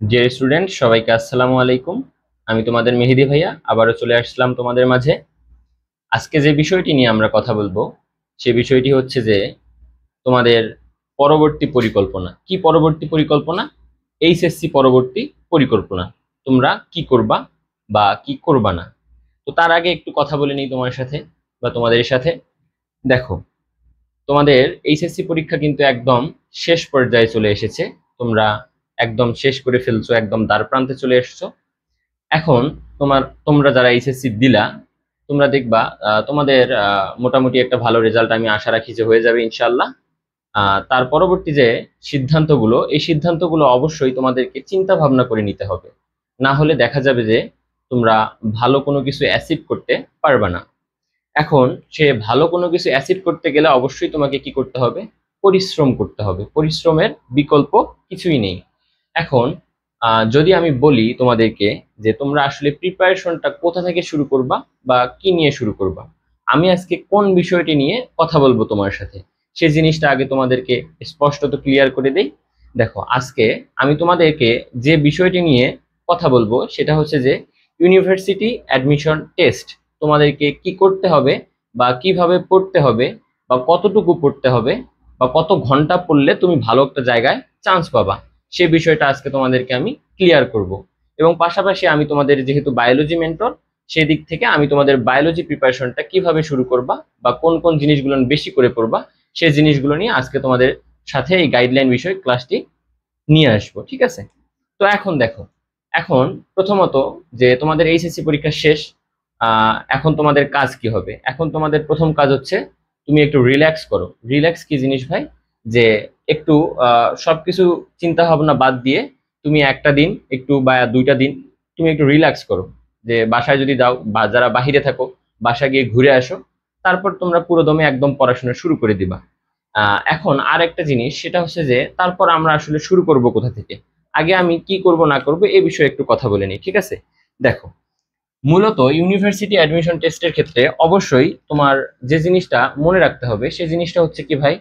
Dear student, সবাইকে আসসালামু আলাইকুম। আমি তোমাদের মেহেদি ভাইয়া আবারও চলে আসলাম তোমাদের মাঝে। আজকে যে বিষয়টি নিয়ে আমরা কথা বলবো সে বিষয়টি হচ্ছে যে তোমাদের পরবর্তী পরিকল্পনা। কি পরবর্তী পরিকল্পনা? এইচএসসি পরবর্তী পরিকল্পনা। তোমরা কি করবা বা কি করবা না। তো তার আগে একটু কথা বলে নিই তোমার সাথে বা তোমাদের সাথে। দেখো, তোমাদের এইচএসসি পরীক্ষা কিন্তু একদম শেষ পর্যায়ে চলে এসেছে। তোমরা একদম শেষ করে ফেলছো, একদম দ্বার প্রান্তে চলে এসেছো। এখন তোমরা যারা এইচএসসি দিলা, তোমরা দেখবা তোমাদের মোটামুটি একটা ভালো রেজাল্ট আমি আশা রাখি যে হয়ে যাবে ইনশাল্লাহ। তার পরবর্তী যে সিদ্ধান্তগুলো, এই সিদ্ধান্তগুলো অবশ্যই তোমাদেরকে চিন্তা ভাবনা করে নিতে হবে। না হলে দেখা যাবে যে তোমরা ভালো কোনো কিছু অ্যাচিভ করতে পারবে না। এখন সে ভালো কোনো কিছু অ্যাচিভ করতে গেলে অবশ্যই তোমাকে কি করতে হবে? পরিশ্রম করতে হবে। পরিশ্রমের বিকল্প কিছুই নেই। এখন যদি আমি বলি তোমাদেরকে যে তোমরা আসলে প্রিপারেশনটা কোথা থেকে শুরু করবা বা কি নিয়ে শুরু করবা, আমি আজকে কোন বিষয়টি নিয়ে কথা বলবো তোমার সাথে, সেই জিনিসটা আগে তোমাদেরকে স্পষ্টত ক্লিয়ার করে দেই। দেখো, আজকে আমি তোমাদেরকে যে বিষয়টি নিয়ে কথা বলবো সেটা হচ্ছে যে ইউনিভার্সিটি অ্যাডমিশন টেস্ট। তোমাদেরকে কি করতে হবে বা কিভাবে পড়তে হবে বা কতটুকু পড়তে হবে বা কত ঘন্টা পড়লে তুমি ভালো একটা জায়গায় চান্স পাবা, সে বিষয়টা আজকে তোমাদেরকে আমি ক্লিয়ার করব। এবং পাশাপাশি আমি তোমাদের যেহেতু বায়োলজি মেন্টর, সেদিক থেকে আমি তোমাদের বায়োলজি প্রিপারেশনটা কিভাবে শুরু করবা বা কোন কোন জিনিসগুলো বেশি করে পড়বা, সেই জিনিসগুলো নিয়ে আজকে তোমাদের সাথে এই গাইডলাইন বিষয় ক্লাসটি নিয়ে আসবো, ঠিক আছে? তো এখন দেখো, এখন প্রথমত যে তোমাদের এইচএসসি পরীক্ষা শেষ, এখন তোমাদের কাজ কি হবে? এখন তোমাদের প্রথম কাজ হচ্ছে তুমি একটু রিল্যাক্স করো। রিল্যাক্স কি জিনিস ভাই? যে একটু সবকিছু চিন্তা ভাবনা বাদ দিয়ে তুমি একটা দিন একটু বা দুইটা দিন তুমি একটু রিল্যাক্স করো। যে বাসায় যদি যাও বা যারা বাহিরে থাকো, বাসা গিয়ে ঘুরে আসো, তারপর তোমরা পুরোদমে একদম পড়াশোনা শুরু করে দিবা। এখন আর একটা জিনিস, সেটা হচ্ছে যে তারপর আমরা আসলে শুরু করব কোথা থেকে। আগে আমি কি করব না করব এই বিষয়ে একটু কথা বলে নিই, ঠিক আছে? দেখো, মূলত ইউনিভার্সিটি অ্যাডমিশন টেস্টের ক্ষেত্রে অবশ্যই তোমার যে জিনিসটা মনে রাখতে হবে সেই জিনিসটা হচ্ছে কি ভাই?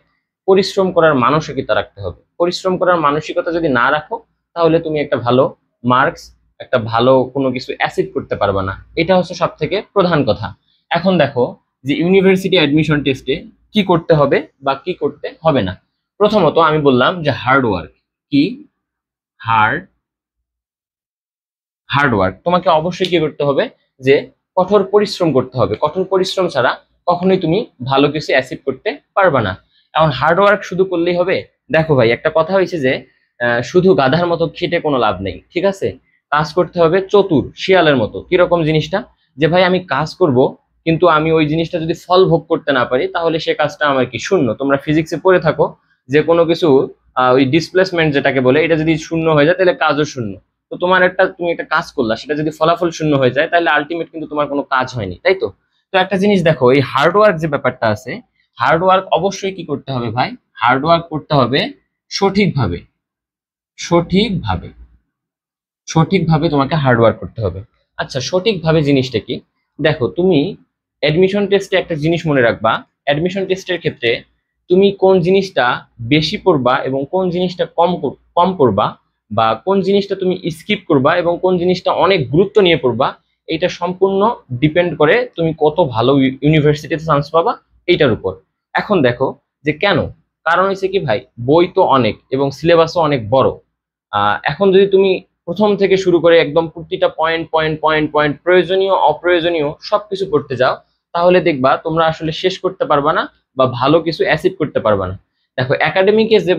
পরিশ্রম করার মানসিকতা রাখতে হবে। পরিশ্রম করার মানসিকতা যদি না রাখো, তাহলে তুমি একটা ভালো মার্কস, একটা ভালো কোনো কিছু অ্যাচিভ করতে পারবে না। এটা হচ্ছে সব থেকে প্রধান কথা। এখন দেখো যে ইউনিভার্সিটি অ্যাডমিশন টেস্টে কি করতে হবে বা কি করতে হবে না। প্রথমত আমি বললাম যে হার্ড ওয়ার্ক। কি? Hard hard work. তোমাকে অবশ্যই কি করতে হবে? যে কঠোর পরিশ্রম করতে হবে। কঠোর পরিশ্রম ছাড়া কখনোই তুমি ভালো কিছু অ্যাচিভ করতে পারবে না। এখন হার্ডওয়ার্ক শুধু করলেই হবে? দেখো ভাই, একটা কথা হয়েছে যে শুধু গাধার মতো খেটে কোনো লাভ নেই, ঠিক আছে? কাজ করতে হবে চতুর শিয়ালের মতো। কিরকম জিনিসটা? যে ভাই আমি কাজ করব, কিন্তু আমি ওই জিনিসটা যদি ফল ভোগ করতে না পারি, তাহলে সে কাজটা আমার কি? শূন্য। তোমরা ফিজিক্সে পড়ে থাকো যে কোনো কিছু ওই ডিসপ্লেসমেন্ট যেটাকে বলে, এটা যদি শূন্য হয়ে যায় তাহলে কাজও শূন্য। তো তুমি একটা কাজ করলা, সেটা যদি ফলাফল শূন্য হয়ে যায় তাহলে আলটিমেট কিন্তু তোমার কোনো কাজ হয়নি, তাই তো? তো একটা জিনিস দেখো, এই হার্ডওয়ার্ক যে ব্যাপারটা আছে, হার্ডওয়ার্ক অবশ্যই কি করতে হবে ভাই? হার্ডওয়ার্ক করতে হবে সঠিকভাবে। সঠিকভাবে সঠিকভাবে তোমাকে হার্ডওয়ার্ক করতে হবে। আচ্ছা, সঠিকভাবে জিনিসটা কি? দেখো, তুমি অ্যাডমিশন টেস্টে একটা জিনিস মনে রাখবা। অ্যাডমিশন টেস্টের ক্ষেত্রে তুমি কোন জিনিসটা বেশি পড়বা এবং কোন জিনিসটা কম পড়বা, বা কোন জিনিসটা তুমি স্কিপ করবা এবং কোন জিনিসটা অনেক গুরুত্ব নিয়ে পড়বা, এটা সম্পূর্ণ ডিপেন্ড করে তুমি কত ভালো ইউনিভার্সিটিতে চান্স পাবা এইটার উপর। এখন দেখো যে কেন, কারণ হচ্ছে কি ভাই, বই তো অনেক এবং সিলেবাসও অনেক বড়। এখন যদি তুমি প্রথম থেকে শুরু করে একদম প্রতিটা পয়েন্ট পয়েন্ট পয়েন্ট পয়েন্ট প্রয়োজনীয় অপ্রয়োজনীয় সবকিছু পড়তে যাও, তাহলে দেখবা তোমরা আসলে শেষ করতে পারবা না বা ভালো কিছু অ্যাচিভ করতে পারবা না। দেখো, একাডেমিকে যে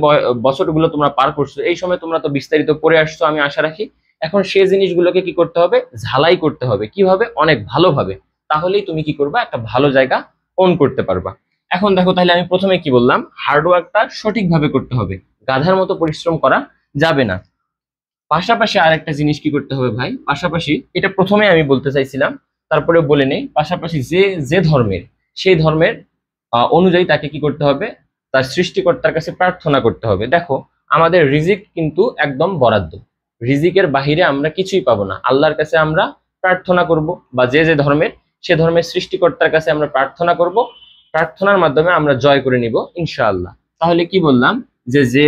বছরগুলো তোমরা পার করছো, এই সময় তোমরা তো বিস্তারিত পড়ে আসছো আমি আশা রাখি। এখন সেই জিনিসগুলোকে কি করতে হবে? ঝালাই করতে হবে। কিভাবে? অনেক ভালোভাবে। তাহলেই তুমি কি করবা? একটা ভালো জায়গা অন করতে পারবা। এখন দেখো, তাহলে আমি প্রথমে কি বললাম? হার্ডওয়ার্কটা সঠিকভাবে করতে হবে, গাধার মতো পরিশ্রম করা যাবে না। পাশাপাশি আরেকটা জিনিস কি করতে হবে ভাই? পাশাপাশি, এটা প্রথমে আমি বলতে চাইছিলাম, তারপরে বলে নেই। পাশাপাশি যে যে ধর্মের, সেই ধর্মের অনুযায়ী তাকে কি করতে হবে? তার সৃষ্টিকর্তার কাছে প্রার্থনা করতে হবে। দেখো, আমাদের রিজিক কিন্তু একদম বরাদ্দ। রিজিকের বাহিরে আমরা কিছুই পাবো না। আল্লাহর কাছে আমরা প্রার্থনা করব, বা যে যে ধর্মের, সে ধর্মের সৃষ্টিকর্তার কাছে আমরা প্রার্থনা করব। প্রার্থনার মাধ্যমে আমরা জয় করে নিব ইনশাআল্লাহ। তাহলে কি বললাম? যে যে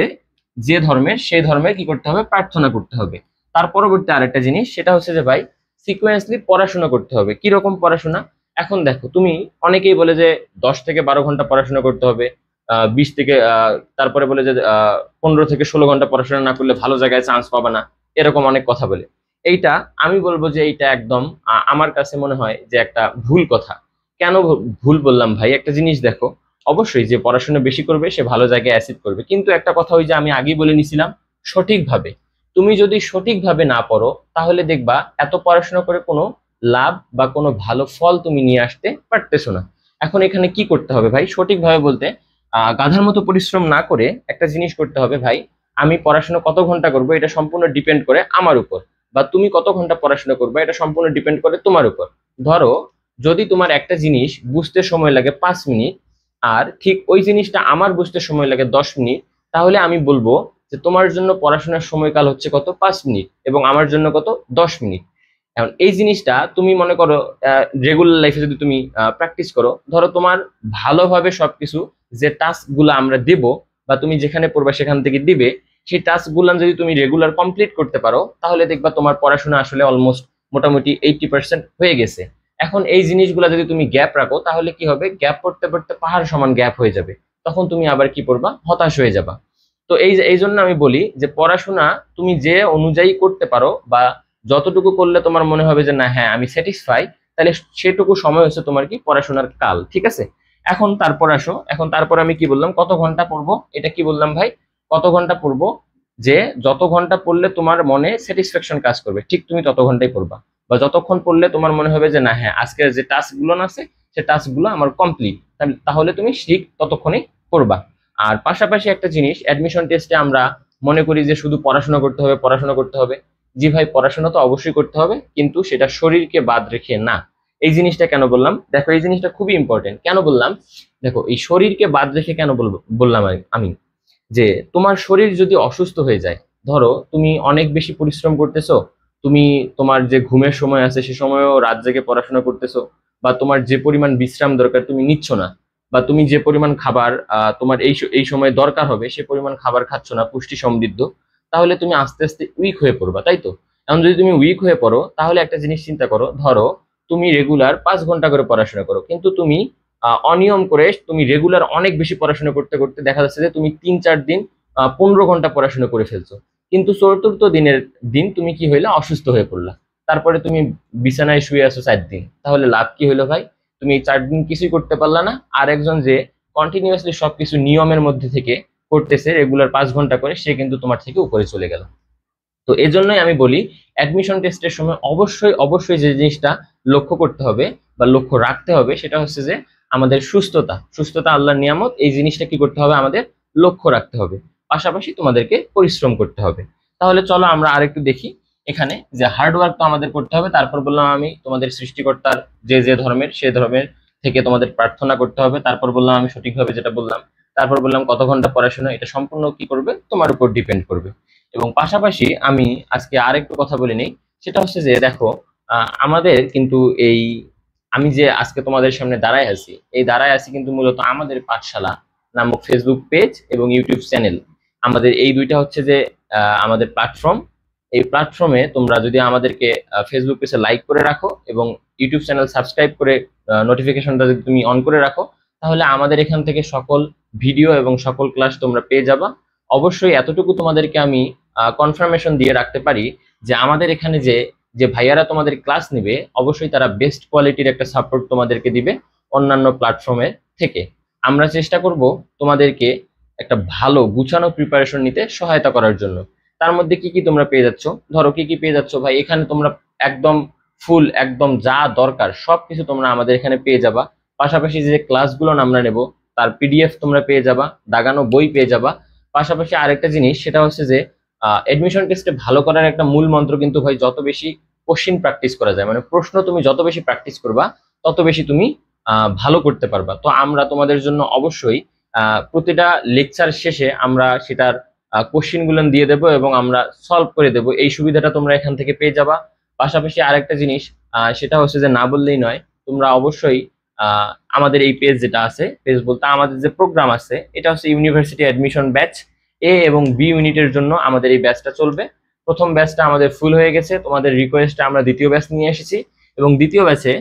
যে ধর্মের, সেই ধর্মের কি করতে হবে? প্রার্থনা করতে হবে। তার পরবর্তী আরেকটা জিনিস, সেটা হচ্ছে যে ভাই সিকোয়েন্সলি পড়াশোনা করতে হবে। কি রকম পড়াশোনা? এখন দেখো, তুমি অনেকেই বলে যে 10 থেকে 12 ঘন্টা পড়াশোনা করতে হবে, 20 থেকে তারপরে বলে যে 15 থেকে 16 ঘন্টা পড়াশোনা না করলে ভালো জায়গায় চান্স পাবে না, এরকম অনেক কথা বলে। এইটা আমি বলবো যে এইটা একদম আমার কাছে মনে হয় যে একটা ভুল কথা। কেন ভুল বললাম ভাই? একটা জিনিস দেখো, অবশ্যই যে পড়াশোনা বেশি করবে সে ভালো জায়গায় অ্যাচিভ করবে, কিন্তু একটা কথা ওই যে আমি আগেই বলে নিছিলাম, সঠিকভাবে। তুমি যদি সঠিকভাবে না পড়ো তাহলে দেখবা এত পড়াশোনা করে কোনো লাভ বা কোনো ভালো ফল তুমি নিয়ে আসতে পারতেছো না। এখন এখানে কি করতে হবে ভাই? সঠিকভাবে বলতে গাধার মতো পরিশ্রম না করে একটা জিনিস করতে হবে ভাই। আমি পড়াশোনা কত ঘন্টা করবো এটা সম্পূর্ণ ডিপেন্ড করে আমার উপর, বা তুমি কত ঘন্টা পড়াশোনা করবে এটা সম্পূর্ণ ডিপেন্ড করে তোমার উপর। ধরো, যদি তোমার একটা জিনিস বুঝতে সময় লাগে 5 মিনিট, আর ঠিক ওই জিনিসটা আমার বুঝতে সময় লাগে 10 মিনিট, তাহলে আমি বলবো যে তোমার জন্য পড়াশোনার সময়কাল হচ্ছে কত? 5 মিনিট, এবং আমার জন্য কত? 10 মিনিট। এখন এই জিনিসটা তুমি মনে করো রেগুলার লাইফে যদি তুমি প্র্যাকটিস করো, ধরো তোমার ভালোভাবে সবকিছু যে টাস্ক গুলো আমরা দেব বা তুমি যেখানে পড়বা সেখান থেকে দিবে, সেই টাস্ক গুলো যদি তুমি রেগুলার কমপ্লিট করতে পারো, তাহলে দেখবা তোমার পড়াশোনা আসলে অলমোস্ট মোটামুটি 80% হয়ে গেছে। এখন এই জিনিসগুলো যদি তুমি গ্যাপ রাখো, তাহলে কি হবে? গ্যাপ পড়তে পড়তে পাহাড় সমান গ্যাপ হয়ে যাবে, তখন তুমি আবার কি করবা? হতাশ হয়ে যাবা। তো এই জন্য আমি বলি যে পড়াশোনা তুমি যে অনুযায়ী করতে পারো, বা যতটুকু করলে তোমার মনে হবে যে না হ্যাঁ আমি স্যাটিসফাই, তাহলে সেটুকু সময় হচ্ছে তোমার কি পড়াশোনার কাল, ঠিক আছে? এখন তারপর আসো, এখন তারপর আমি কি বললাম? কত ঘন্টা পড়বো, এটা কি বললাম ভাই? কত ঘন্টা পড়বো? যে যত ঘন্টা পড়লে তোমার মনে স্যাটিসফ্যাকশন কাজ করবে, ঠিক তুমি তত ঘন্টাই পড়বা। বা যতক্ষণ পড়লে তোমার মনে হবে যে না হ্যাঁ আজকের যে টাস্ক গুলো আছে সে টাস্ক গুলো আমার কমপ্লিট, তাহলে তুমি ঠিক ততক্ষণই পড়বা। আর পাশাপাশি একটা জিনিস, অ্যাডমিশন টেস্টে আমরা মনে করি যে শুধু পড়াশোনা করতে হবে, পড়াশোনা করতে হবে। জি ভাই, পড়াশোনা তো অবশ্যই করতে হবে, কিন্তু সেটা শরীরকে বাদ রেখে না। এই জিনিসটা কেন বললাম? দেখো, এই জিনিসটা খুবই ইম্পর্টেন্ট। কেন বললাম? দেখো, এই শরীরকে বাদ রেখে কেন বললাম আমি, যে তোমার শরীর যদি অসুস্থ হয়ে যায়, ধরো তুমি অনেক বেশি পরিশ্রম করতেছো, তুমি তোমার যে ঘুমের সময় আছে সে সময়ও রাত জেগে পড়াশোনা করতেছো, বা তোমার যে পরিমাণ বিশ্রাম দরকার তুমি নিচ্ছ না, বা তুমি যে পরিমাণ খাবার তোমার এই সময় দরকার হবে সে পরিমাণ খাবার খাচ্ছ না পুষ্টি সমৃদ্ধ, তাহলে তুমি আস্তে আস্তে উইক হয়ে পড়বা, তাই তো? এখন যদি তুমি উইক হয়ে পড়ো, তাহলে একটা জিনিস চিন্তা করো, ধরো তুমি রেগুলার 5 ঘন্টা করে পড়াশোনা করো, কিন্তু তুমি অনিয়ম করে তুমি রেগুলার অনেক বেশি পড়াশোনা করতে করতে দেখা যাচ্ছে যে তুমি 3-4 দিন 15 ঘন্টা পড়াশোনা করে ফেলছো, কিন্তু চতুর্থ দিনের দিন তুমি কি হইলা? অসুস্থ হয়ে পড়লা। তারপরে তুমি বিছানায় শুয়ে আছো 4 দিন, তাহলে লাভ কি হইলো ভাই? তুমি এই 4 দিন কিছুই করতে পারলা না। আর একজন যে কন্টিনিউয়াসলি সবকিছু নিয়মের মধ্যে থেকে করতেছে রেগুলার 5 ঘন্টা করে, সে কিন্তু তোমার থেকে উপরে চলে গেল। তো এই জন্যই আমি বলি, অ্যাডমিশন টেস্টের সময় অবশ্যই অবশ্যই যে জিনিসটা লক্ষ্য করতে হবে বা লক্ষ্য রাখতে হবে, সেটা হচ্ছে যে আমাদের সুস্থতা। সুস্থতা আল্লাহর নিয়ামত, এই জিনিসটা কি করতে হবে? আমাদের লক্ষ্য রাখতে হবে, পাশাপাশি তোমাদেরকে পরিশ্রম করতে হবে। তাহলে চলো আমরা আরেকটু দেখি এখানে, যে হার্ডওয়ার্ক তো আমাদের করতে হবে। তারপর বললাম আমি তোমাদের সৃষ্টিকর্তার যে যে ধর্মের সে ধর্মের থেকে তোমাদের প্রার্থনা করতে হবে। তারপর বললাম আমি সঠিকভাবে যেটা বললাম। তারপর বললাম কত ঘন্টা পড়াশোনা, এটা সম্পূর্ণ কি করবে? তোমার উপর ডিপেন্ড করবে। এবং পাশাপাশি আমি আজকে আরেকটু কথা বলে নিই, সেটা হচ্ছে যে দেখো, আমাদের কিন্তু এই, আমি যে আজকে তোমাদের সামনে দাঁড়ায় আছি, এই দাঁড়ায় আছি কিন্তু মূলত আমাদের পাঠশালা নামক ফেসবুক পেজ এবং ইউটিউব চ্যানেল, আমাদের এই দুইটা হচ্ছে যে আমাদের প্ল্যাটফর্ম। এই প্ল্যাটফর্মে তোমরা যদি আমাদেরকে ফেসবুক পেজে লাইক করে রাখো এবং ইউটিউব চ্যানেল সাবস্ক্রাইব করে নোটিফিকেশনটা যদি তুমি অন করে রাখো, তাহলে আমাদের এখান থেকে সকল ভিডিও এবং সকল ক্লাস তোমরা পেয়ে যাবা। অবশ্যই এতটুকু তোমাদেরকে আমি কনফার্মেশন দিয়ে রাখতে পারি যে আমাদের এখানে যে যে ভাইয়ারা তোমাদের ক্লাস নেবে, অবশ্যই তারা বেস্ট কোয়ালিটির একটা সাপোর্ট তোমাদেরকে দিবে অন্যান্য প্ল্যাটফর্মের থেকে। আমরা চেষ্টা করব তোমাদেরকে একটা ভালো গুছানো প্রিপারেশন নিতে সহায়তা করার জন্য। তার মধ্যে কি কি তোমরা পেয়ে যাচ্ছ? ধরো কি কি পেয়ে যাচ্ছ ভাই? এখানে তোমরা একদম ফুল, একদম যা দরকার সবকিছু তোমরা আমাদের এখানে পেয়ে যাবা। পাশাপাশি যে ক্লাসগুলো আমরা নেব তার পিডিএফ তোমরা পেয়ে যাবা, দাগানো বই পেয়ে যাবা। পাশাপাশি আরেকটা জিনিস, সেটা হচ্ছে যে এডমিশন টেস্টে ভালো করার একটা মূল মন্ত্র কিন্তু ভাই যত বেশি কোশ্চিন প্র্যাকটিস করা যায়, মানে প্রশ্ন তুমি যত বেশি প্র্যাকটিস করবা তত বেশি তুমি ভালো করতে পারবা। তো আমরা তোমাদের জন্য অবশ্যই প্রতিটা লেকচার শেষে আমরা সেটার কোশ্চিন গুলো দিয়ে দেবো এবং আমরা সলভ করে দেবো, এই সুবিধাটা তোমরা এখান থেকে পেয়ে যাবা। পাশাপাশি আরেকটা জিনিস, সেটা হচ্ছে যে না বললেই নয়, তোমরা অবশ্যই আমাদের এই পেজ যেটা আছে, পেজ বলতে আমাদের যে প্রোগ্রাম আছে, এটা হচ্ছে ইউনিভার্সিটি অ্যাডমিশন ব্যাচ। এ এবং বি ইউনিটের জন্য আমাদের এই ব্যাচটা চলবে। প্রথম ব্যাচটা আমাদের ফুল হয়ে গেছে, তোমাদের রিকোয়েস্টে আমরা দ্বিতীয় ব্যাচ নিয়ে এসেছি, এবং দ্বিতীয় ব্যাচে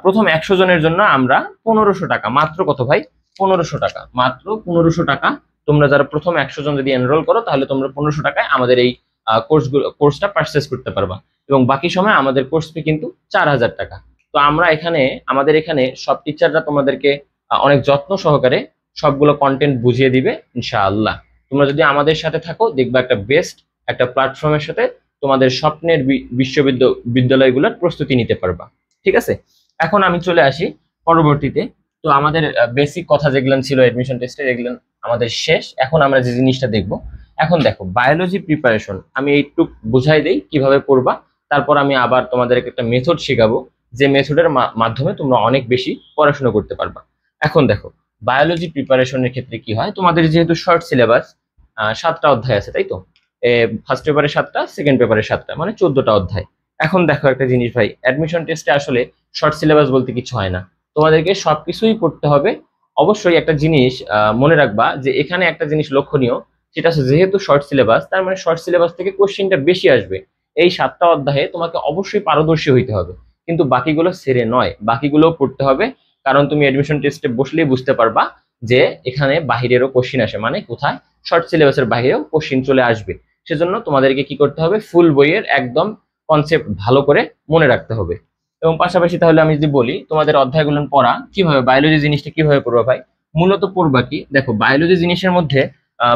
প্রথম 100 জনের জন্য আমরা 1500 টাকা, মাত্র কত ভাই, 1500 টাকা, মাত্র 1500 টাকা। তোমরা যারা প্রথম 100 জন যদি এনরোল করো তাহলে তোমরা 1500 টাকায় আমাদের এই কোর্সটা পারচেস করতে পারবা, এবং বাকি সময় আমাদের কোর্স ফি কিন্তু 4000 টাকা। তো আমরা আমাদের এখানে সব টিচাররা তোমাদেরকে অনেক যত্ন সহকারে সবগুলো কন্টেন্ট বুঝিয়ে দিবে ইনশাআল্লাহ। তোমরা যদি আমাদের সাথে থাকো দেখবা একটা বেস্ট একটা প্ল্যাটফর্মের সাথে তোমাদের স্বপ্নের বিশ্ববিদ্যালয়গুলোর প্রস্তুতি নিতে পারবা। ঠিক আছে, এখন আমি চলে আসি পরবর্তীতে। তো আমাদের বেসিক কথা যেগুলো ছিল এডমিশন টেস্টের, এগুলো আমাদের শেষ। এখন আমরা যে জিনিসটা দেখব, এখন দেখো বায়োলজি প্রিপারেশন আমি একটু বুঝাই দেই কিভাবে পড়বা, তারপর আমি আবার তোমাদেরকে একটা মেথড শেখাবো, যে মেথডের মাধ্যমে তোমরা অনেক বেশি পড়াশোনা করতে পারবা। এখন দেখো বায়োলজি প্রিপারেশনের ক্ষেত্রে কি হয়, তোমাদের যেহেতু শর্ট সিলেবাস, 7টা অধ্যায় আছে তাই তো, ফার্স্ট পেপারে 7টা, সেকেন্ড পেপারে 7টা, মানে 14টা অধ্যায়। এখন দেখো একটা জিনিস ভাই, অ্যাডমিশন টেস্টে আসলে শর্ট সিলেবাস বলতে কিছু হয় না, তোমাদেরকে সবকিছুই পড়তে হবে। অবশ্যই একটা জিনিস মনে রাখবা, যে এখানে একটা জিনিস লক্ষণীয়, সেটা হচ্ছে যেহেতু শর্ট সিলেবাস, তার মানে শর্ট সিলেবাস থেকে কোশ্চেনটা বেশি আসবে। এই 7টা অধ্যায়ে তোমাকে অবশ্যই পারদর্শী হইতে হবে, কিন্তু বাকিগুলো ছেড়ে নয়, বাকিগুলো পড়তে হবে। কারণ তুমি অ্যাডমিশন টেস্টে বসলেই বুঝতে পারবা যে এখানে বাহিরেরও কোশ্চিন আসে, মানে কোথায় শর্ট সিলেবাসের বাহিরেও কোশ্চিন চলে আসবে। সেজন্য তোমাদেরকে কি করতে হবে, ফুল বইয়ের একদম কনসেপ্ট ভালো করে মনে রাখতে হবে। এবং পাশাপাশি তাহলে আমি যদি বলি তোমাদের অধ্যায়গুলো পড়া কিভাবে, বায়োলজি জিনিসটা কিভাবে পড়বা ভাই, মূলত পড়বা কি, দেখো বায়োলজি জিনিসের মধ্যে,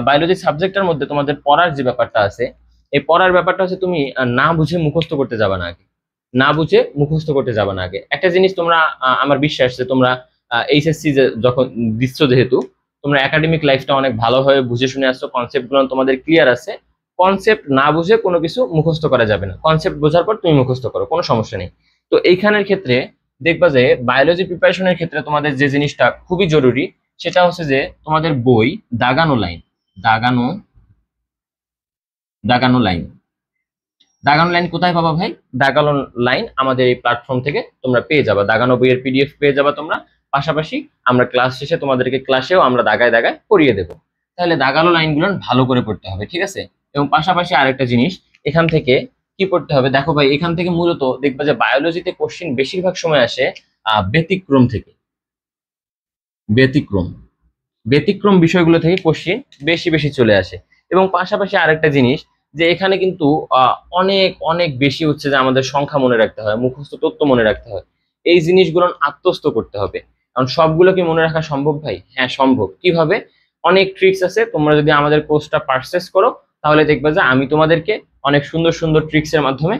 বায়োলজি সাবজেক্টের মধ্যে তোমাদের পড়ার যে ব্যাপারটা আছে, এই পড়ার ব্যাপারটা হচ্ছে তুমি না বুঝে মুখস্থ করতে যাবা না আগে, না বুঝে মুখস্থ করতে যাবা না আগে। একটা জিনিস তোমরা, আমার বিশ্বাস যে তোমরা এইচএসসি যখন দিচ্ছ, যেহেতু তোমরা একাডেমিক লাইফটা অনেক ভালোভাবে বুঝে শুনে আসছো, কনসেপ্ট গুলো তোমাদের ক্লিয়ার আছে। কনসেপ্ট না বুঝে কোনো কিছু মুখস্থ করা যাবে না, কনসেপ্ট বোঝার পর তুমি মুখস্থ করো, কোনো সমস্যা নেই। তো এইখানের ক্ষেত্রে দেখবা যে বায়োলজি প্রিপারেশনের ক্ষেত্রে তোমাদের যে জিনিসটা খুবই জরুরি, সেটা হচ্ছে যে তোমাদের বই দাগানো লাইন, দাগানো দাগানো লাইন, দাগানো লাইন কোথায় পাবা ভাই, দাগানো লাইন আমাদের এই প্ল্যাটফর্ম থেকে তোমরা পেয়ে যাবা, দাগানো বইয়ের পিডিএফ পেয়ে যাবা তোমরা। পাশাপাশি আমরা ক্লাস শেষে তোমাদেরকে ক্লাসেও আমরা দাগায় দাগায় পড়িয়ে দেবো। তাহলে দাগানো লাইনগুলো ভালো করে পড়তে হবে, ঠিক আছে। এবং পাশাপাশি আরেকটা জিনিস এখান থেকে কি পড়তে হবে, দেখো ভাই এখান থেকে মূলত দেখবা যে বায়োলজিতে কোশ্চিন বেশিরভাগ সময় আসে ব্যতিক্রম থেকে, ব্যতিক্রম ব্যতিক্রম বিষয়গুলো থেকে কোশ্চিন বেশি বেশি চলে আসে। এবং পাশাপাশি আরেকটা জিনিস, যে এখানে কিন্তু অনেক অনেক বেশি হচ্ছে যে আমাদের সংখ্যা মনে রাখতে হয়, মুখস্থ তথ্য মনে রাখতে হয়, এই জিনিসগুলো আত্মস্থ করতে হবে। কারণ সবগুলো কি মনে রাখা সম্ভব ভাই, হ্যাঁ সম্ভব। কিভাবে, অনেক ট্রিক্স আছে, তোমরা যদি আমাদের কোর্সটা পারচেস করো তাহলে দেখবে যে আমি তোমাদেরকে অনেক সুন্দর সুন্দর ট্রিক্সের মাধ্যমে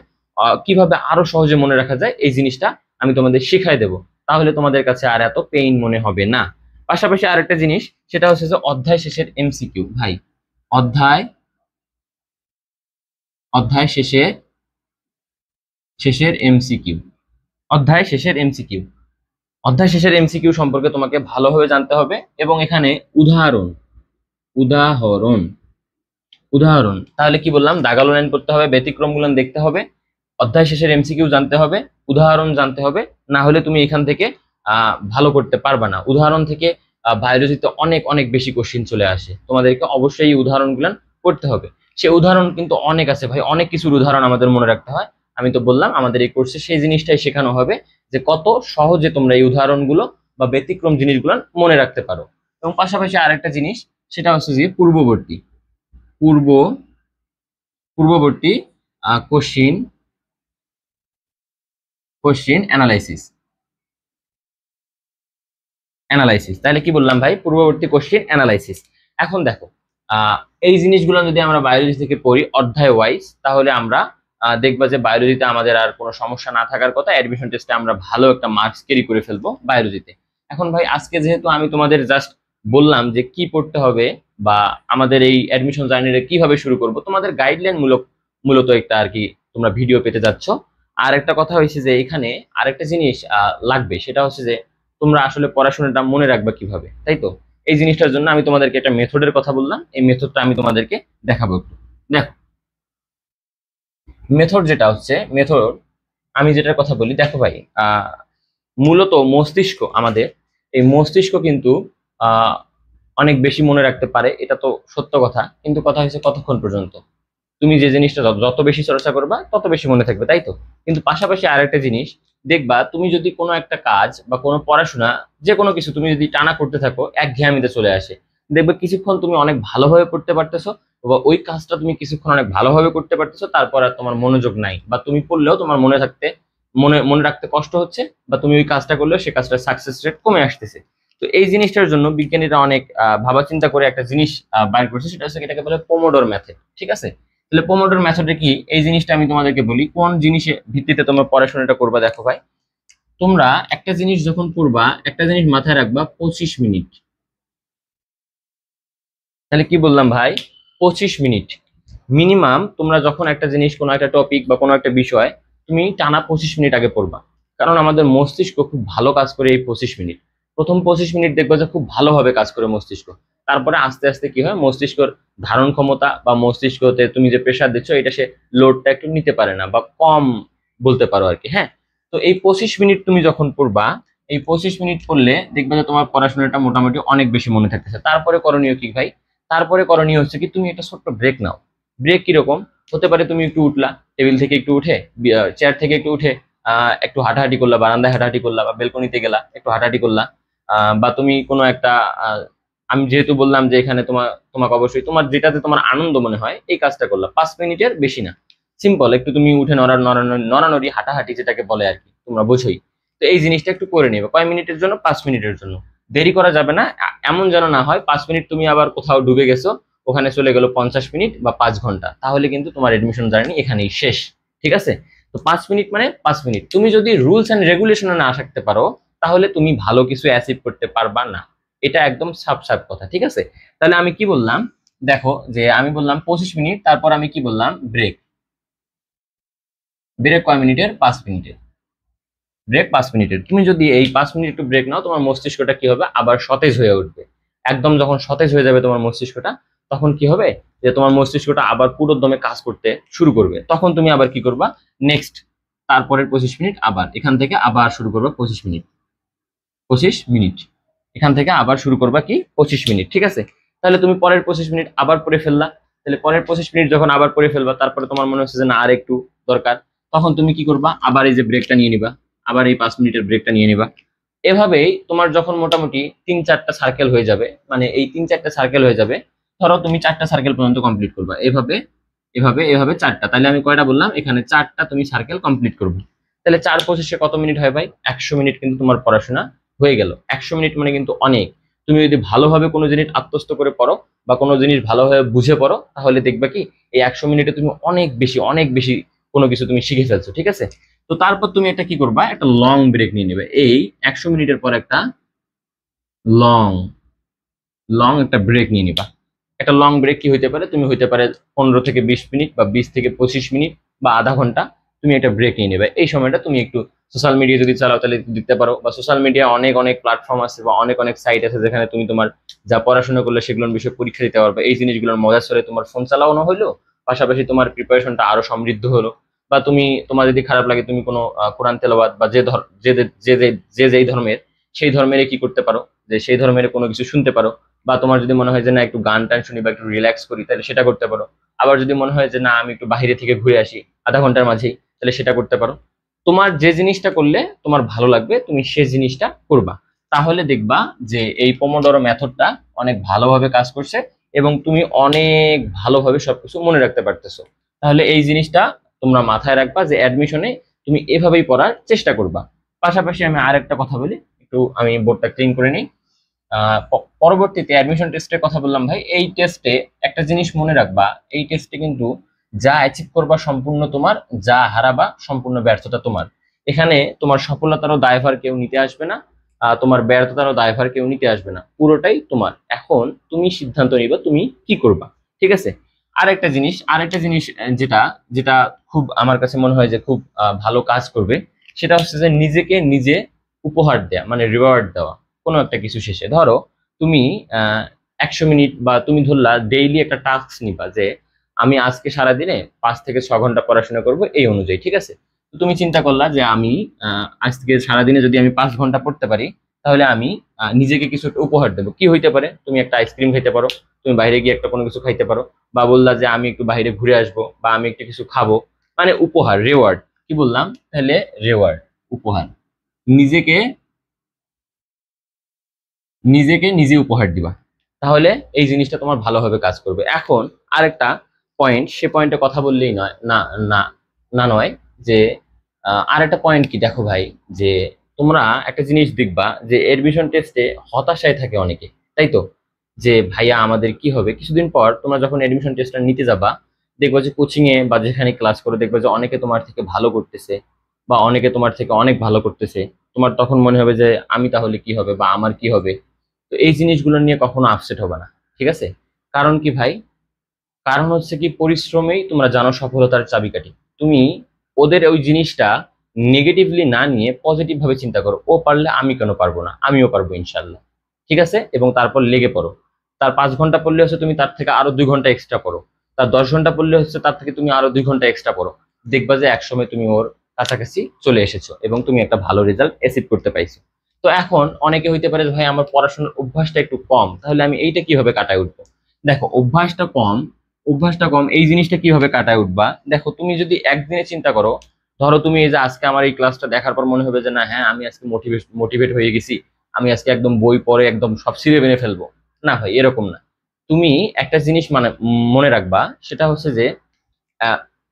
কিভাবে আরো সহজে মনে রাখা যায় এই জিনিসটা আমি তোমাদের শিখাই দেবো, তাহলে তোমাদের কাছে আর এত পেইন মনে হবে না। পাশাপাশি আরেকটা জিনিস, সেটা হচ্ছে যে অধ্যায় শেষের এমসিকিউ ভাই, অধ্যায় অধ্যায় শেষের এমসিকিউ, অধ্যায় শেষের এমসিকিউ, অধ্যায় শেষের এমসিকিউ সম্পর্কে তোমাকে ভালোভাবে জানতে হবে। এবং এখানে উদাহরণ, উদাহরণ উদাহরণ তাহলে কি বললাম, দাগালো লাইন করতে হবে, ব্যতিক্রমগুলো দেখতে হবে, অধ্যায় শেষের এমসিকিউ জানতে হবে, উদাহরণ জানতে হবে, না হলে তুমি এখান থেকে ভালো করতে পারবা না। উদাহরণ থেকে বায়োলজিতে অনেক অনেক বেশি কোশ্চিন চলে আসে, তোমাদেরকে অবশ্যই এই উদাহরণগুলো করতে হবে। সে উদাহরণ কিন্তু অনেক আছে ভাই, অনেক কিছুর উদাহরণ আমাদের মনে রাখতে হয়। আমি তো বললাম আমাদের এই কোর্সে সেই জিনিসটাই শেখানো হবে, যে কত সহজে তোমরা এই উদাহরণগুলো বা ব্যতিক্রম জিনিসগুলো মনে রাখতে পারো। এবং পাশাপাশি আরেকটা জিনিস, সেটা হচ্ছে যে পূর্ববর্তী পূর্ব পূর্ববর্তী কোশ্চিন অ্যানালাইসিস, তাহলে কি বললাম ভাই, পূর্ববর্তী কোশ্চিন অ্যানালাইসিস। এখন দেখো এই জিনিসগুলো যদি আমরা বায়োলজি থেকে পড়ি অধ্যায় ওয়াইজ, তাহলে আমরা দেখবা যে বায়োলজিতে আমাদের আর কোনো সমস্যা না থাকার কথা, অ্যাডমিশন টেস্টে আমরা ভালো একটা মার্কস ক্যারি করে ফেলবো বায়োলজিতে। এখন ভাই আজকে যেহেতু আমি তোমাদের জাস্ট বললাম যে কি পড়তে হবে বা আমাদের এই অ্যাডমিশন জার্নিটা কিভাবে শুরু করব, তোমাদের গাইডলাইন মূলত একটা আর কি তোমরা ভিডিও পেতে যাচ্ছ। আর একটা কথা হয়েছে যে এখানে আরেকটা জিনিস লাগবে, সেটা হচ্ছে যে তোমরা আসলে পড়াশোনাটা মনে রাখবা কিভাবে, তাই তো। এই জিনিসটার জন্য আমি তোমাদেরকে একটা মেথডের কথা বললাম, এই মেথডটা আমি তোমাদেরকে দেখাবো একটু। দেখো মেথড যেটা হচ্ছে, মেথড আমি যেটার কথা বলি, দেখো ভাই মূলত মস্তিষ্ক আমাদের, এই মস্তিষ্ক কিন্তু অনেক বেশি মনে রাখতে পারে, এটা তো সত্য কথা, কিন্তু কথা হচ্ছে কতক্ষণ পর্যন্ত। তুমি যে জিনিসটা যত বেশি চর্চা করবা তত বেশি মনে থাকবে, তাই তো? কিন্তু পাশাপাশি আরেকটা জিনিস দেখবা, তুমি যদি কোনো একটা কাজ বা কোনো পড়াশোনা, যে কোনো কিছু তুমি যদি টানা করতে থাকো, একঘেয়েমিতে চলে আসে। দেখবে কিছুক্ষণ তুমি অনেক ভালোভাবে করতে পারতেছো, বা ওই কাজটা তুমি কিছুক্ষণ অনেক ভালোভাবে করতে পারতেছো, তারপর আর তোমার মনোযোগ নাই, বা তুমি পড়লেও তোমার মনে মনে রাখতে কষ্ট হচ্ছে, বা তুমি ওই কাজটা করলেও সে কাজটার সাকসেস রেট কমে আসতেছে। তো এই জিনিসটার জন্য বিজ্ঞানীরা অনেক ভাবা চিন্তা করে একটা জিনিস বাইর করছে, সেটা হচ্ছে এটাকে বলে পোমোডোর মেথড। ঠিক আছে? তাহলে পোমোডোর মেথডে কি, এই জিনিসটা আমি তোমাদেরকে বলি কোন জিনিসের ভিত্তিতে তোমরা পড়াশোনাটা করবা। দেখো ভাই, তোমরা একটা জিনিস যখন পড়বা, একটা জিনিস মাথায় রাখবা 25 মিনিট। তাহলে কি বললাম ভাই? 25 মিনিট মিনিমাম। তোমরা যখন একটা জিনিস, কোনো একটা টপিক বা কোনো একটা বিষয়, তুমি টানা 25 মিনিট আগে পড়বা। কারণ আমাদের মস্তিষ্ক খুব ভালো কাজ করে এই 25 মিনিট। প্রথম 25 মিনিট দেখবে যে খুব ভালোভাবে কাজ করে মস্তিষ্ক। তারপরে আস্তে আস্তে কি হয়, মস্তিষ্কর ধারণ ক্ষমতা বা মস্তিষ্কতে তুমি যে প্রেশার দিচ্ছ, এটা সে লোডটা একটু নিতে পারে না, বা কম বলতে পারো আর কি। হ্যাঁ, তো এই 25 মিনিট তুমি যখন পড়বা, এই 25 মিনিট পড়লে দেখবে যে তোমার পড়াশোনাটা মোটামুটি অনেক বেশি মনে থাকতেছে। তারপরে করণীয় কি ভাই? তারপরে করণীয় হচ্ছে কি, তুমি একটা ছোট্ট ব্রেক নাও। ব্রেক কিরকম হতে পারে? তুমি একটু উঠলা, টেবিল থেকে একটু উঠে, চেয়ার থেকে একটু উঠে একটু হাঁটাহাঁটি করলা, বারান্দায় হাঁটাহাঁটি করলা, বা বেলকনিতে গেলা একটু হাঁটাহাঁটি করলা। বা তুমি কোনো একটা আমি যেহেতু বললাম যে এখানে তোমাকে অবশ্যই তোমার যেটাতে তোমার আনন্দ মনে হয় এই কাজটা করলা, 5 মিনিটের বেশি না। সিম্পল একটু তুমি উঠে নড়ানড়ি হাঁটাহাঁটি যেটাকে বলে আর কি, তোমরা বোঝোই। তো এই জিনিসটা একটু করে নিবে। কয় মিনিটের জন্য? 5 মিনিটের জন্য। দেরি করা যাবে না। এমন যেন না হয় 5 মিনিট তুমি আবার কোথাও ডুবে গেছো, ওখানে চলে গেল 50 মিনিট বা 5 ঘন্টা, তাহলে কিন্তু তোমার এডমিশন জার্নি এখানেই শেষ। ঠিক আছে? তো 5 মিনিট মানে 5 মিনিট। তুমি যদি রুলস এন্ড রেগুলেশনে না থাকতে পারো, তাহলে তুমি ভালো কিছু অ্যাচিভ করতে পারবা না। এটা একদম সাফ সাফ কথা। ঠিক আছে? তাহলে আমি কি বললাম? দেখো, যে আমি বললাম 25 মিনিট, তারপর আমি কি বললাম? ব্রেক। ব্রেক কয় মিনিটের? 5 মিনিটের। ব্রেক 5 মিনিটের। তুমি যদি এই 5 মিনিট একটু ব্রেক নাও, তোমার মস্তিষ্কটা কি হবে? আবার সতেজ হয়ে উঠবে। একদম যখন সতেজ হয়ে যাবে তোমার মস্তিষ্কটা, তখন কি হবে? যে তোমার মস্তিষ্কটা আবার পুরো দমে কাজ করতে শুরু করবে। তখন তুমি আবার কি করবা? নেক্সট তারপরের 25 মিনিট আবার এখান থেকে আবার শুরু করবা 25 মিনিট। 25 মিনিট এখান থেকে আবার শুরু করবা কি? 25 মিনিট। ঠিক আছে? তাহলে তুমি পরের 25 মিনিট আবার পড়ে ফেললা। তাহলে পরের 25 মিনিট যখন আবার পড়ে ফেলবা, তারপরে তোমার মনে হচ্ছে যে না আর একটু দরকার, তখন তুমি কি করবা? আবার এই যে ব্রেকটা নিয়ে নিবা, আবার এই 5 মিনিটের ব্রেকটা নিয়ে নিবা। এভাবেই তোমার যখন মোটামুটি 3-4টা সার্কেল হয়ে যাবে, মানে এই 3-4টা সার্কেল হয়ে যাবে, ধরো তুমি 4টা সার্কেল পর্যন্ত কমপ্লিট করবা। এভাবে এভাবে এভাবে 4টা, তাহলে আমি কয়টা বললাম? এখানে 4টা তুমি সার্কেল কমপ্লিট করবে। তাহলে 4-25-এ কত মিনিট হয় ভাই? 100 মিনিট কিন্তু তোমার পড়াশোনা হয়ে গেল। 100 মিনিট মানে কিন্তু অনেক। তুমি যদি ভালোভাবে কোনো জিনিস আত্মস্থ করে পড়ো, বা কোনো জিনিস ভালোভাবে বুঝে পড়ো, তাহলে দেখবে কি এই 100 মিনিটে তুমি অনেক বেশি কোনো কিছু তুমি শিখে ফেলছো। ঠিক আছে? তো তারপর তুমি একটা কি করবা? একটা লং ব্রেক নিয়ে নেবে। এই 100 মিনিটের পর একটা লং লং একটা ব্রেক নিয়ে নিবা। একটা লং ব্রেক কি হইতে পারে? তুমি হইতে পারে 15 থেকে 20 মিনিট, বা 20 থেকে 25 মিনিট, বা আধা ঘন্টা তুমি একটা ব্রেক নিয়ে নেবে। এই সময়টা তুমি একটু সোশ্যাল মিডিয়া যদি চালাও তাহলে দিতে পারো, বা সোশ্যাল মিডিয়া অনেক অনেক প্ল্যাটফর্ম আছে, বা অনেক অনেক সাইট আছে যেখানে তুমি তোমার যা পড়াশোনা করলে সেগুলোর বিষয়ে পরীক্ষা দিতে পারবে। এই জিনিসগুলোর মজার ছলে তোমার ফোন চালানো হলো, পাশাপাশি তোমার প্রিপারেশনটা আরো সমৃদ্ধ হলো। বা তুমি, তোমার যদি খারাপ লাগে, তুমি কোনো কোরআন তেলাওয়াত বা যে ধর যে যে যে যে যেই ধর্মের, সেই ধর্মের কি করতে পারো, যে সেই ধর্মের কোনো কিছু শুনতে পারো। বা তোমার যদি মনে হয় যে না একটু গান টান শুনি বা একটু রিল্যাক্স করি, তাহলে সেটা করতে পারো। আবার যদি মনে হয় যে না আমি একটু বাইরে থেকে ঘুরে আসি আধা ঘন্টার মাঝেই, তাহলে সেটা করতে পারো। তোমার যে জিনিসটা করলে তোমার ভালো লাগবে, তুমি সে জিনিসটা করবা। তাহলে দেখবা যে এই পোমোডোরো মেথডটা অনেক ভালোভাবে কাজ করছে, এবং তুমি অনেক ভালোভাবে সবকিছু মনে রাখতে পারতেছো। তাহলে এই জিনিসটা তোমরা মাথায় রাখবা যে অ্যাডমিশনে তুমি এভাবেই পড়ার চেষ্টা করবা। পাশাপাশি আমি আর একটা কথা বলি, একটু আমি বোর্ডটা ক্লিন করে নিই। পরবর্তীতে অ্যাডমিশন টেস্টের কথা বললাম ভাই, এই টেস্টে একটা জিনিস মনে রাখবা, এই টেস্টে কিন্তু যা অ্যাচিভ করবা সম্পূর্ণ তোমার, যা হারাবা সম্পূর্ণ ব্যর্থতা তোমার। এখানে তোমার সফলতারও দায়ভার কেউ নিতে আসবে না, তোমার ব্যর্থতারও দায়ভার কেউ নিতে আসবে না, পুরোটাই তোমার। এখন তুমি সিদ্ধান্ত নিবা তুমি কি করবা। ঠিক আছে? আরেকটা জিনিস যেটা যেটা খুব আমার কাছে মনে হয় যে খুব ভালো কাজ করবে, সেটা হচ্ছে যে নিজেকে নিজে উপহার দেয়া, মানে রিওয়ার্ড দেওয়া। কোনো একটা কিছু শেষে ধরো তুমি 100 মিনিট, বা তুমি ধরলা ডেইলি একটা টাস্ক নিবা যে আমি আজকে সারাদিনে 5 থেকে 6 ঘন্টা পড়াশোনা করব এই অনুযায়ী। ঠিক আছে? তো তুমি চিন্তা করলা যে আমি আজকে সারাদিনে যদি আমি 5 ঘন্টা পড়তে পারি, তাহলে আমি নিজেকে কিছু একটা উপহার দেবো। কি হইতে পারে? তুমি একটা আইসক্রিম খাইতে পারো, তুমি বাইরে গিয়ে একটা কোনো কিছু খাইতে পারো, বা বললা যে আমি একটু বাইরে ঘুরে আসবো, বা আমি একটু কিছু খাবো, মানে উপহার, রেওয়ার্ড। কি বললাম তাহলে? রেওয়ার্ড, উপহার। নিজেকে নিজেকে নিজে উপহার দিবা, তাহলে এই জিনিসটা তোমার ভালোভাবে কাজ করবে। এখন আরেকটা পয়েন্ট, সে পয়েন্টে কথা বললেই নয় না, না, না নয় যে আরেকটা পয়েন্ট কি দেখো ভাই, যে তোমরা একটা জিনিস দেখবা যে এডমিশন টেস্টে হতাশায় থাকে অনেকে, তাই তো? যে ভাইয়া আমাদের কি হবে? কিছুদিন পর তোমরা যখন এডমিশন টেস্টটা নিতে যাবা, দেখবা যে কোচিং এ বা যেখানে ক্লাস করে দেখবা যে অনেকে তোমার থেকে ভালো করতেছে, বা অনেকে তোমার থেকে অনেক ভালো করতেছে। তোমার তখন মনে হবে যে আমি তাহলে কি হবে, বা আমার কি হবে? তো এই জিনিসগুলো নিয়ে কখনো আপসেট হবে না, ঠিক আছে? কারণ কি ভাই? কারণ হচ্ছে কি, পরিশ্রমেই তোমরা জানো সফলতার চাবিকাঠি। তুমি ওদের ওই জিনিসটা নেগেটিভলি না নিয়ে পজিটিভ ভাবে চিন্তা করো, ও পারলে আমি কেন পারবো না, আমিও পারবো ইনশাল্লাহ, ঠিক আছে? এবং তারপর লেগে পড়ো। তার 5 ঘন্টা পড়লে হচ্ছে তুমি তার থেকে আরো 2 ঘন্টা এক্সট্রা পড়ো, তার 10 ঘন্টা পড়লে হচ্ছে তার থেকে তুমি আরো 2 ঘন্টা এক্সট্রা পড়ো। দেখবা যে একসময় তুমি ওর কাছাকাছি চলে এসেছো এবং তুমি একটা ভালো রেজাল্ট অ্যাচিভ করতে পাইছো। তো এখন অনেকে হইতে পারে যে ভাই আমার পড়াশোনার অভ্যাসটা একটু কম, তাহলে আমি এইটা কিভাবে কাটায় উঠবো? দেখো, অভ্যাসটা কম এই জিনিসটা কিভাবে কাটায় উঠবা? দেখো, তুমি যদি একদিনে চিন্তা করো, ধরো তুমি এই যে আজকে আমার এই ক্লাসটা দেখার পর মনে হবে যে না, হ্যাঁ আমি আজকে মোটিভেট হয়ে গেছি, আমি আজকে একদম বই পড়ে একদম সব ছিঁড়ে বেনে ফেলবো। না ভাই, এরকম না। তুমি একটা জিনিস মানে মনে রাখবা, সেটা হচ্ছে যে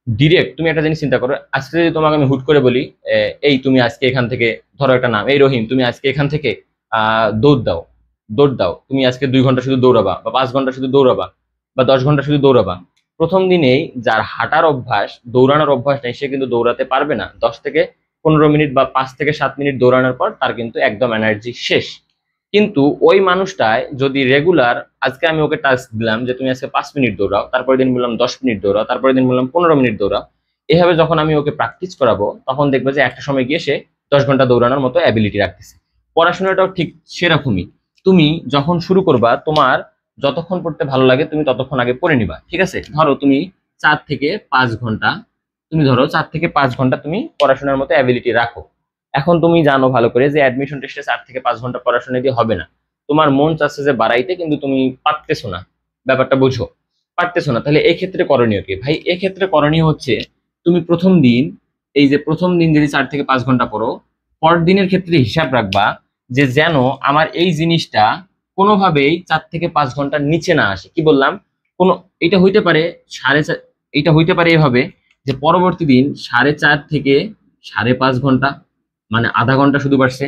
ডিরেক্ট তুমি একটা জিনিস চিন্তা করো, আজকে যদি তোমাকে আমি হুট করে বলি, এই তুমি আজকে এখান থেকে, ধরো একটা নাম, এই রহিম, তুমি আজকে এখান থেকে দৌড় দাও, দৌড় দাও, তুমি আজকে 2 ঘন্টা শুধু দৌড়াবা, বা 5 ঘন্টা শুধু দৌড়াবা, বা 10 ঘন্টা শুধু দৌড়াবা। প্রথম দিনেই যার হাঁটার অভ্যাস, দৌড়ানোর অভ্যাস নেই, সে কিন্তু দৌড়াতে পারবে না। 10 থেকে 15 মিনিট বা 5 থেকে 7 মিনিট দৌড়ানোর পর তার কিন্তু একদম এনার্জি শেষ। কিন্তু ওই মানুষটায় যদি রেগুলার, আজকে আমি ওকে টাস্ক দিলাম যে তুমি আজকে 5 মিনিট দৌড়াও, তারপরের দিন বললাম 10 মিনিট দৌড়াও, তারপরের দিন বললাম 15 মিনিট দৌড়াও, এভাবে যখন আমি ওকে প্র্যাকটিস করাবো, তখন দেখবে যে একটা সময় গিয়ে সে 10 ঘন্টা দৌড়ানোর মতো অ্যাবিলিটি রাখতেছে। পড়াশোনাটাও ঠিক সেরকমই। তুমি যখন শুরু করবা, তোমার যতক্ষণ পড়তে ভালো লাগে তুমি ততক্ষণ আগে পড়ে নিবা, ঠিক আছে? ধরো তুমি 4 থেকে 5 ঘন্টা, ধরো 4 থেকে 5 ঘন্টা তুমি পড়াশোনার মতো অ্যাবিলিটি রাখো। এখন তুমি জানো ভালো করে যে অ্যাডমিশন টেস্টে 4 থেকে 5 ঘন্টা পড়াশোনা দিয়ে হবে না। তোমার মন চাচ্ছে যে বাড়াইতে, কিন্তু তুমি পারতেছো না। ব্যাপারটা বুঝো, পারতেছো না। তাহলে এই ক্ষেত্রে করণীয় কি ভাই? এক্ষেত্রে করণীয় হচ্ছে, তুমি প্রথম দিন, এই যে প্রথম দিন যদি 4 থেকে 5 ঘন্টা পড়ো, পরের দিনের ক্ষেত্রে হিসাব রাখবা যে যেন আমার এই জিনিসটা কোনোভাবেই 4 থেকে 5 ঘন্টার নিচে না আসে। কি বললাম? কোনো, এটা হইতে পারে 4.5, এটা হইতে পারে এভাবে যে পরবর্তী দিন 4.5 থেকে 5.5 ঘন্টা, মানে আধা ঘন্টা শুধু বাড়ছে।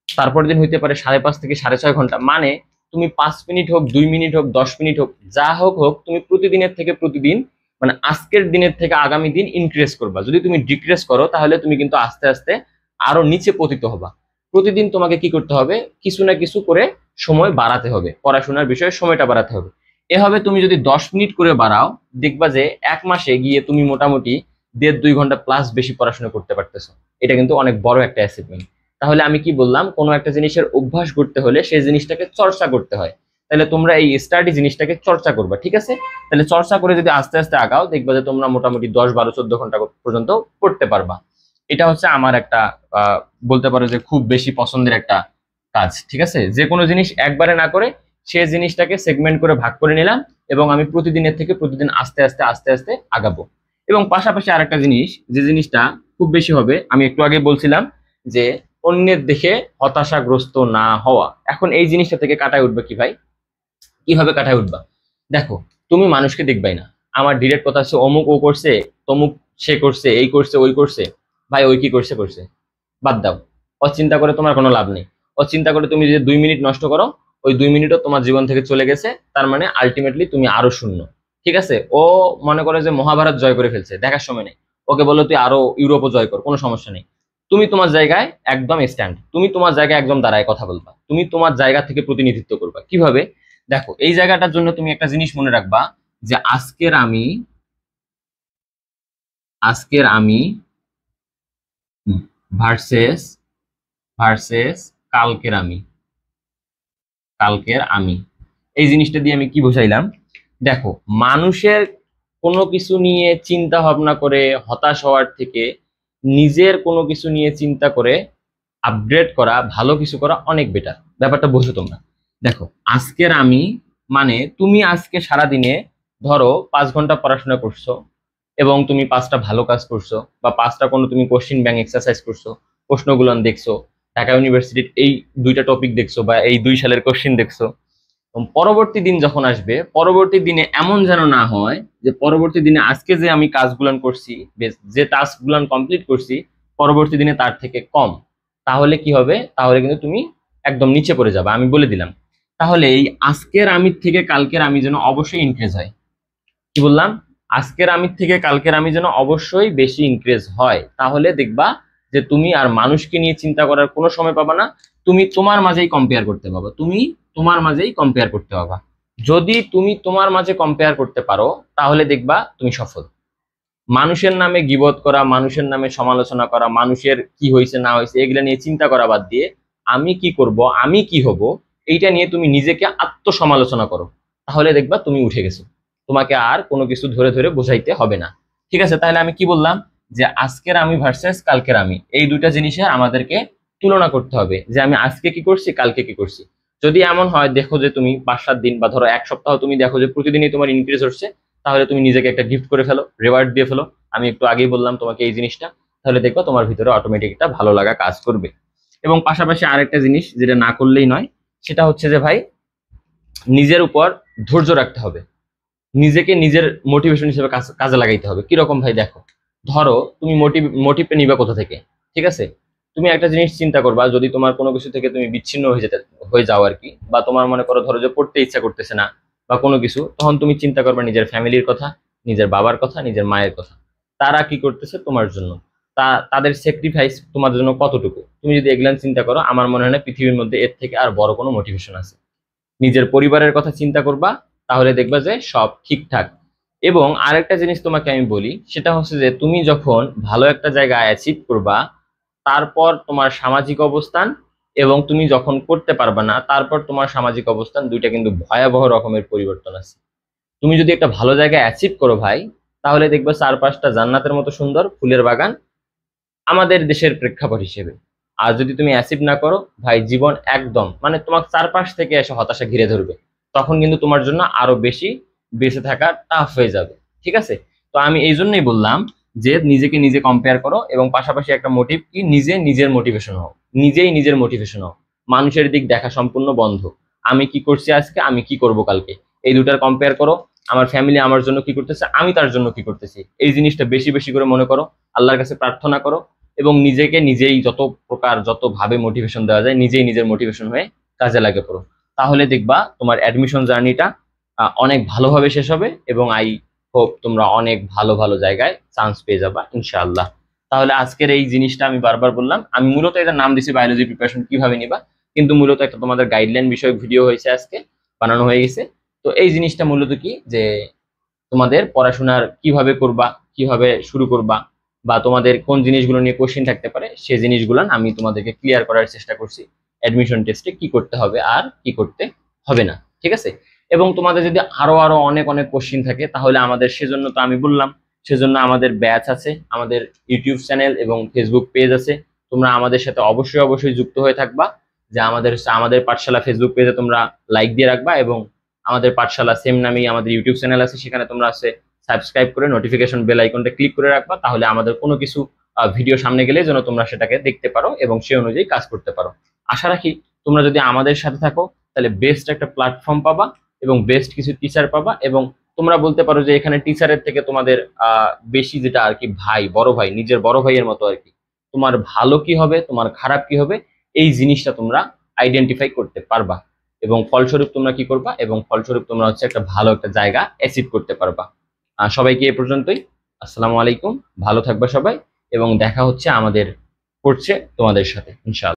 তারপর দিন হইতে পারে 5.5 থেকে 6.5 ঘন্টা, মানে তুমি 5 মিনিট হোক, 2 মিনিট হোক, 10 মিনিট হোক, যা হোক হোক, তুমি প্রতিদিনের থেকে প্রতিদিন, মানে আজকের দিনের থেকে আগামী দিন ইনক্রিজ করবা। যদি তুমি ডিক্রিজ করো, তাহলে তুমি কিন্তু আস্তে আস্তে আরো নিচে পতিত হবা। প্রতিদিন তোমাকে কি করতে হবে? কিছু না কিছু করে সময় বাড়াতে হবে, পড়াশোনার বিষয়ে সময়টা বাড়াতে হবে। এভাবে তুমি যদি 10 মিনিট করে বাড়াও, দেখবা যে 1 মাসে গিয়ে তুমি মোটামুটি 1.5-2 ঘন্টা প্লাস বেশি পড়াশোনা করতে পারতেছো। এটা কিন্তু অনেক বড় একটা অ্যাচিভমেন্ট। তাহলে আমি কি বললাম? কোনো একটা জিনিসের অভ্যাস করতে হলে সেই জিনিসটাকে চর্চা করতে হয়। তাহলে তোমরা এই স্টাডি জিনিসটাকে চর্চা করবা, ঠিক আছে? তাহলে চর্চা করে যদি আস্তে আস্তে আগাও, দেখবা যে তোমরা মোটামুটি 10, 12, 14 ঘন্টা পর্যন্ত পড়তে পারবা। এটা হচ্ছে আমার একটা বলতে পারো যে খুব বেশি পছন্দের একটা কাজ, ঠিক আছে? যে কোনো জিনিস একবারে না করে সেই জিনিসটাকে সেগমেন্ট করে ভাগ করে নিলাম, এবং আমি প্রতিদিনের থেকে প্রতিদিন আস্তে আস্তে আস্তে আস্তে আগাবো। এবং পাশাপাশি আরেকটা জিনিস, যে জিনিসটা খুব বেশি হবে, আমি একটু আগে বলছিলাম যে অন্যের দেখে হতাশাগ্রস্ত না হওয়া। এখন এই জিনিসটা থেকে কাটায় উঠবে কি ভাই? কিভাবে কাটায় উঠবা? দেখো, তুমি মানুষকে দেখবাই না। আমার ডিরেক্ট কথা হচ্ছে, অমুক ও করছে, তমুক সে করছে, এই করছে, ওই করছে। ভাই ওই কি করছে করছে, বাদ দাও। অচিন্তা করে তোমার কোনো লাভ নেই। অচিন্তা করে তুমি যদি 2 মিনিট নষ্ট করো, ওই 2 মিনিটও তোমার জীবন থেকে চলে গেছে। তার মানে আলটিমেটলি তুমি আরো শূন্য, ঠিক আছে? ও মনে করে যে মহাভারত জয় করে ফেলছে, দেখার সময় নেই। ওকে বলো তুই আরো ইউরোপও জয় কর, কোনো সমস্যা নেই। তুমি তোমার জায়গায় একদম স্ট্যান্ড, তুমি তোমার জায়গায় একদম দাঁড়ায় কথা বলবা, তুমি তোমার জায়গা থেকে প্রতিনিধিত্ব করবা। কিভাবে? দেখো, এই জায়গাটার জন্য তুমি একটা জিনিস মনে রাখবা, যে আজকের আমি ভার্সেস ভার্সেস কালকের আমি। এই জিনিসটা দিয়ে আমি কি বুঝাইলাম? দেখো, মানুষের কোনো কিছু নিয়ে চিন্তা ভাবনা করে হতাশ হওয়ার থেকে নিজের কোনো কিছু নিয়ে চিন্তা করে আপগ্রেড করা, ভালো কিছু করা অনেক বেটার। ব্যাপারটা বোঝো তোমরা। দেখো, আজকের আমি মানে তুমি আজকে সারাদিনে ধরো 5 ঘন্টা পড়াশোনা করছো এবং তুমি 5টা ভালো কাজ করছো, বা 5টা কোনো তুমি কোশ্চিন ব্যাংক এক্সারসাইজ করছো, প্রশ্নগুলো দেখছো, ঢাকা ইউনিভার্সিটির এই 2টা টপিক দেখছো, বা এই 2 সালের কোশ্চিন দেখছো। এবং পরবর্তী দিন যখন আসবে, পরবর্তী দিনে এমন যেন না হয় যে পরবর্তী দিনে আজকে যে আমি কাজগুলান করছি, যে টাস্কগুলান কমপ্লিট করছি, পরবর্তী দিনে তার থেকে কম। তাহলে কি হবে? তাহলে কিন্তু তুমি একদম নিচে পড়ে যাবে, আমি বলে দিলাম। তাহলে এই আজকের আমির থেকে কালকের আমি যেন অবশ্যই ইনক্রিজ হয়। কি বললাম? আজকের আমির থেকে কালকের আমি যেন অবশ্যই বেশি ইনক্রিজ হয়। তাহলে দেখবা যে তুমি আর মানুষকে নিয়ে চিন্তা করার কোনো সময় পাবা না। তুমি তোমার মাঝেই কম্পেয়ার করতে পারবা, তুমি তোমার মাঝেই কম্পেয়ার করতে পারবা। যদি তুমি তোমার মাঝে কম্পেয়ার করতে পারো, তাহলে দেখবা তুমি সফল। মানুষের নামে গীবত করা, মানুষের নামে সমালোচনা করা, মানুষের কি হয়েছে না হয়েছে এগুলা নিয়ে চিন্তা করা বাদ দিয়ে আমি কি করব, আমি কি হব, এইটা নিয়ে তুমি নিজেকে আত্মসমালোচনা করো। তাহলে দেখবা তুমি উঠে গেছো, তোমাকে আর কোনো কিছু ধরে ধরে বোঝাইতে হবে না। ঠিক আছে? তাহলে আমি কি বললাম? যে আজকের আমি ভার্সেস কালকের আমি, এই দুইটা জিনিসের আমাদেরকে তুলনা করতে হবে, যে আমি আজকে কি করছি, কালকে কি করছি। যদি এমন হয় দেখো যে তুমি 5-7 দিন বা ধরো 1 সপ্তাহ তুমি দেখো যে প্রতিদিনই তোমার ইনক্রিজ হচ্ছে, তাহলে তুমি নিজেকে একটা গিফট করে ফেলো, রিওয়ার্ড দিয়ে ফেলো। আমি একটু আগেই বললাম তোমাকে এই জিনিসটা। তাহলে দেখো তোমার ভিতরে অটোমেটিক একটা ভালো লাগা কাজ করবে। এবং পাশাপাশি আরেকটা জিনিস যেটা না করলেই নয়, সেটা হচ্ছে যে ভাই, নিজের উপর ধৈর্য রাখতে হবে। নিজেকে নিজের মোটিভেশন হিসেবে কাজে লাগাইতে হবে। কিরকম ভাই? দেখো, ধরো তুমি মোটিভটা নিবা কোথা থেকে? ঠিক আছে, তুমি একটা জিনিস চিন্তা করবা, যদি তোমার কোনো কিছু থেকে তুমি বিচ্ছিন্ন হয়ে যাও আর কি, বা তোমার মনে করো ধরো যে পড়তে ইচ্ছা করতেছে না বা কোনো কিছু, তখন তুমি চিন্তা করবা নিজের ফ্যামিলির কথা, নিজের বাবার কথা, নিজের মায়ের কথা। তারা কি করতেছে তোমার জন্য, তাদের স্যাক্রিফাইস তোমার জন্য কতটুকু। তুমি যদি এগুলান চিন্তা করো, আমার মনে হয় না পৃথিবীর মধ্যে এর থেকে আর বড় কোনো মোটিভেশন আছে। নিজের পরিবারের কথা চিন্তা করবা, তাহলে দেখবা যে সব ঠিকঠাক। এবং আরেকটা জিনিস তোমাকে আমি বলি, সেটা হচ্ছে যে তুমি যখন ভালো একটা জায়গায় অ্যাচিভ করবা, তারপর তোমার সামাজিক অবস্থান, এবং তুমি যখন করতে পারবা না তারপর তোমার সামাজিক অবস্থান, দুইটা কিন্তু ভয়াবহ রকমের পরিবর্তন আছে। তুমি যদি একটা ভালো জায়গায় অ্যাচিভ করো ভাই, তাহলে দেখবা চারপাশটা জান্নাতের মতো সুন্দর, ফুলের বাগান আমাদের দেশের প্রেক্ষাপট হিসেবে। আর যদি তুমি অ্যাচিভ না করো ভাই, জীবন একদম মানে তোমার চারপাশ থেকে এসে হতাশা ঘিরে ধরবে। তখন কিন্তু তোমার জন্য আরো বেশি বেঁচে থাকা টাফ হয়ে যাবে। ঠিক আছে? তো আমি এই জন্যই বললাম যে নিজেকে নিজে কম্পেয়ার করো, এবং পাশাপাশি একটা মোটিভ কি, নিজের মোটিভেশন হও। নিজেই নিজের মোটিভেশন হও। মানুষের দিক দেখা সম্পূর্ণ বন্ধ। আমি কি করছি আজকে, আমি কি করব কালকে, এই দুটার কম্পেয়ার করো। আমার ফ্যামিলি আমার জন্য কি করতেছে, আমি তার জন্য কি করতেছি, এই জিনিসটা বেশি বেশি করে মনে করো। আল্লাহর কাছে প্রার্থনা করো, এবং নিজেকে নিজেই যত ভাবে মোটিভেশন দেওয়া যায়, নিজেই নিজের মোটিভেশন হয়ে কাজে লাগে পড়ো। তাহলে দেখবা তোমার অ্যাডমিশন জার্নিটা অনেক ভালোভাবে শেষ হবে, এবং আই হোপ তোমরা অনেক ভালো ভালো জায়গায় চান্স পেয়ে যাবা ইনশাআল্লাহ। তাহলে আজকের এই জিনিসটা আমি বারবার বললাম, আমি মূলত এটার নাম দিছি বায়োলজি প্রিপারেশন কিভাবে নিবা, কিন্তু মূলত একটা তোমাদের গাইডলাইন বিষয়ক ভিডিও হয়েছে, আজকে বানানো হয়ে গেছে। তো এই জিনিসটা মূলত কি, যে তোমাদের পড়াশোনার কিভাবে করবা, কিভাবে শুরু করবা, বা তোমাদের কোন জিনিসগুলো নিয়ে কোশ্চেন থাকতে পারে, সেই জিনিসগুলো আমি তোমাদেরকে ক্লিয়ার করার চেষ্টা করছি। অ্যাডমিশন টেস্টে কি করতে হবে আর কি করতে হবে না। ঠিক আছে? এবং তোমাদের যদি আরো আরো অনেক অনেক কোশ্চেন থাকে, তাহলে আমাদের সেজন্য তো আমি বললাম, সেজন্য আমাদের ব্যাচ আছে, আমাদের ইউটিউব চ্যানেল এবং ফেসবুক পেজ আছে। তোমরা আমাদের সাথে অবশ্যই অবশ্যই যুক্ত হয়ে থাকবা। যে আমাদের পাঠশালা ফেসবুক পেজে তোমরা লাইক দিয়ে রাখবা, এবং আমাদের পাঠশালা সেম নামেই আমাদের ইউটিউব চ্যানেল আছে, সেখানে তোমরা সাবস্ক্রাইব করে নোটিফিকেশন বেল আইকনটা ক্লিক করে রাখবা। তাহলে আমাদের কোনো কিছু ভিডিও সামনে গেলে যেন তোমরা সেটাকে দেখতে পারো এবং সে অনুযায়ী কাজ করতে পারো। আশা রাখি তোমরা যদি আমাদের সাথে থাকো, তাহলে বেস্ট একটা প্ল্যাটফর্ম পাবা, এবং বেস্ট কিছু টিচার পাবা। এবং তোমরা বলতে পারো যে এখানে টিচারের থেকে তোমাদের বেশি যেটা আর কি, ভাই, বড় ভাই, নিজের বড় ভাইয়ের মতো আর কি, তোমার ভালো কি হবে, তোমার খারাপ কি হবে, এই জিনিসটা তোমরা আইডেন্টিফাই করতে পারবা। এবং ফলস্বরূপ তোমরা কি করবা, এবং ফলস্বরূপ তোমরা একটা ভালো একটা জায়গা অ্যাচিভ করতে পারবা। সবাইকে এ পর্যন্তই। আসসালামু আলাইকুম। ভালো থাকবা সবাই, এবং দেখা হচ্ছে আমাদের পড়ছে তোমাদের সাথে ইনশাআল্লাহ।